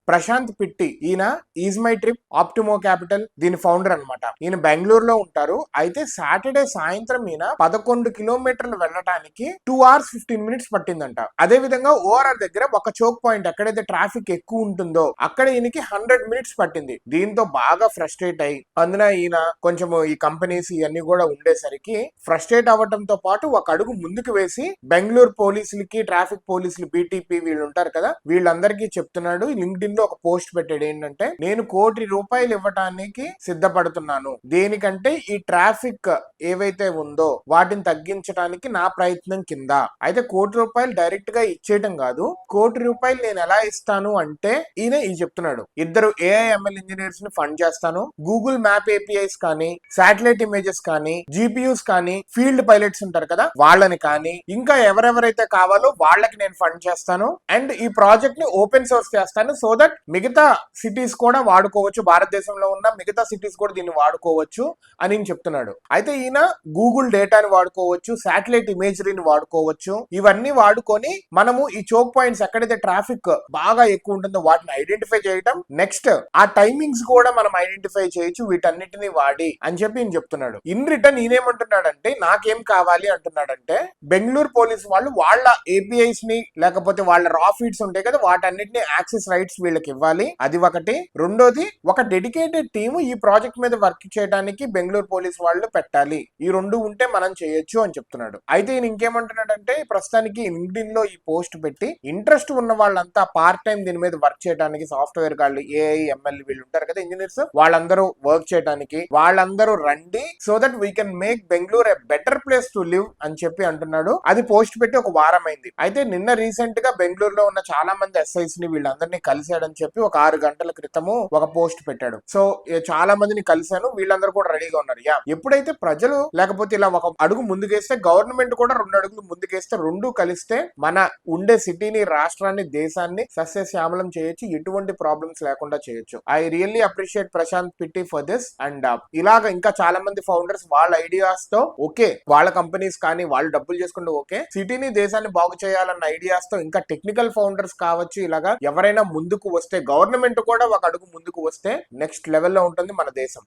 ప్రశాంత్ పిట్టి, ఈయన is my trip ఆప్టిమో capital దీని founder అన్నమాట. ఈయన బెంగళూరులో ఉంటారు. అయితే సాటర్డే సాయంత్రం ఈయన 11 కిలోమీటర్లు వెళ్ళడానికి 2 hours 15 minutes పట్టిందంట. అదే విధంగా ఓఆర్ఆర్ దగ్గర ఒక చోక్ పాయింట్ ఎక్కడైతే ట్రాఫిక్ ఎక్కువ ఉంటుందో అక్కడ ఈయనకి 100 minutes పట్టింది. దీంతో బాగా ఫ్రస్ట్రేట్ అయ్యి, అందున ఈయన కొంచెం ఈ కంపెనీస్ ఇవన్నీ కూడా ఉండేసరికి ఫ్రస్ట్రేట్ అవ్వడంతో పాటు ఒక అడుగు ముందుకు వేసి బెంగళూరు పోలీసులకి, ట్రాఫిక్ పోలీసులు, బీటీపీ వీళ్ళు ఉంటారు కదా, వీళ్ళందరికీ చెప్తున్నాడు. లింక్డ్ఇన్ లో ఒక పోస్ట్ పెట్టాడు. ఏంటంటే, నేను ₹1,00,00,000 ఇవ్వటానికి సిద్ధపడుతున్నాను. దేనికంటే ఈ ట్రాఫిక్ ఏవైతే ఉందో వాటిని తగ్గించడానికి నా ప్రయత్నం కింద. అయితే ₹1,00,00,000 డైరెక్ట్ గా ఇచ్చేయటం కాదు, ₹1,00,00,000 నేను ఎలా ఇస్తాను అంటే ఈయన ఇది చెప్తున్నాడు. 2 AI/ML ఇంజనీర్స్ ని ఫండ్ చేస్తాను. గూగుల్ మ్యాప్ APIs కానీ, శాటిలైట్ ఇమేజెస్ కానీ, GPUs కానీ, ఫీల్డ్ పైలట్స్ ఉంటారు కదా వాళ్ళని కానీ, ఇంకా ఎవరెవరైతే కావాలో వాళ్ళకి నేను ఫండ్ చేస్తాను. అండ్ ఈ ప్రాజెక్ట్ ని ఓపెన్ సోర్స్ చేస్తాను, సో దట్ మిగతా సిటీస్ కూడా వాడుకోవచ్చు, భారతదేశంలో ఉన్న మిగతా సిటీస్ కూడా దీన్ని వాడుకోవచ్చు అని చెప్తున్నాడు. అయితే ఈయన గూగుల్ డేటాని వాడుకోవచ్చు, శాటిలైట్ ఇమేజరీని వాడుకోవచ్చు. ఇవన్నీ వాడుకొని మనము ఈ చోక్ పాయింట్స్ ఎక్కడైతే ట్రాఫిక్ బాగా ఎక్కువ ఉంటుందో వాటిని ఐడెంటిఫై చేయటం, నెక్స్ట్ ఆ టైమింగ్స్ కూడా మనం ఐడెంటిఫై చేయొచ్చు వీటన్నిటిని వాడి అని చెప్పి ఈయన చెప్తున్నాడు. ఇన్ రిటర్న్ ఈయనేమంటున్నాడంటే, నాకేం కావాలి అంటున్నాడంటే, బెంగళూరు పోలీస్ వాళ్ళు వాళ్ళ APIs ని లేకపోతే వాళ్ళ రా ఫీడ్స్ ఉంటాయి కదా వాటన్నిటిని యాక్సెస్ రైట్స్ వీళ్ళకి ఇవ్వాలి. అది ఒకటి. రెండోది, ఒక డెడికేటెడ్ టీమ్ ఈ ప్రాజెక్ట్ మీద వర్క్ చేయడానికి బెంగళూరు పోలీస్ వాళ్ళు పెట్టాలి. ఈ రెండు ఉంటే మనం చేయొచ్చు అని చెప్తున్నాడు. అయితే ఈయన ఇంకేమంటున్నాడంటే, ప్రస్తుతానికి లింక్డ్ఇన్ లో ఈ పోస్ట్ పెట్టి ఇంట్రెస్ట్ ఉన్న వాళ్ళంతా పార్ట్ టైం దీని మీద వర్క్ చేయడానికి, సాఫ్ట్వేర్ వాళ్ళు AI/ML వీళ్ళు ఉంటారు కదా ఇంజనీర్స్, వాళ్ళందరూ వర్క్ చేయడానికి వాళ్ళందరూ రండి, so that we can make Bengaluru a better place to live అని చెప్పి అంటున్నాడు. అది పోస్ట్ పెట్టి ఒక వారం అయింది. అయితే నిన్న రీసెంట్ గా బెంగళూరులో ఉన్న చాలా మంది SIs ని వీళ్ళందరినీ కలిశాడని చెప్పి ఒక 6 గంటల క్రితము ఒక పోస్ట్ పెట్టాడు. సో చాలా మందిని కలిశాను, వీళ్ళందరూ కూడా రెడీగా ఉన్నారు. ఎప్పుడైతే ప్రజలు లేకపోతే ఇలా ఒక అడుగు ముందుకేస్తే, గవర్నమెంట్ కూడా 2 అడుగులు ముందుకేస్తే, రెండు కలిస్తే మన ఉండే సిటీని, రాష్ట్రాన్ని, దేశాన్ని సస్యశ్యామలం చేయొచ్చు, ఎటువంటి ప్రాబ్లమ్స్ లేకుండా చేయొచ్చు. I really appreciate Prashant Pitti for this. And ఇలాగ ఇంకా చాలా మంది ఫౌండర్స్ వాళ్ళ ఐడియాస్ తో ఓకే, వాళ్ళ కంపెనీస్ కానీ వాళ్ళు డబ్బులు చేసుకుంటూ ఓకే, సిటీని, దేశాన్ని బాగు చేయాలన్న ఐడియాస్ తో ఇంకా టెక్నికల్ ఫౌండర్స్ కావచ్చు, ఇలాగా ఎవరైనా ముందుకు వస్తే, గవర్నమెంట్ కూడా ఒక అడుగు ముందుకు వస్తే నెక్స్ట్ లెవెల్లో ఉంటుంది మన దేశం.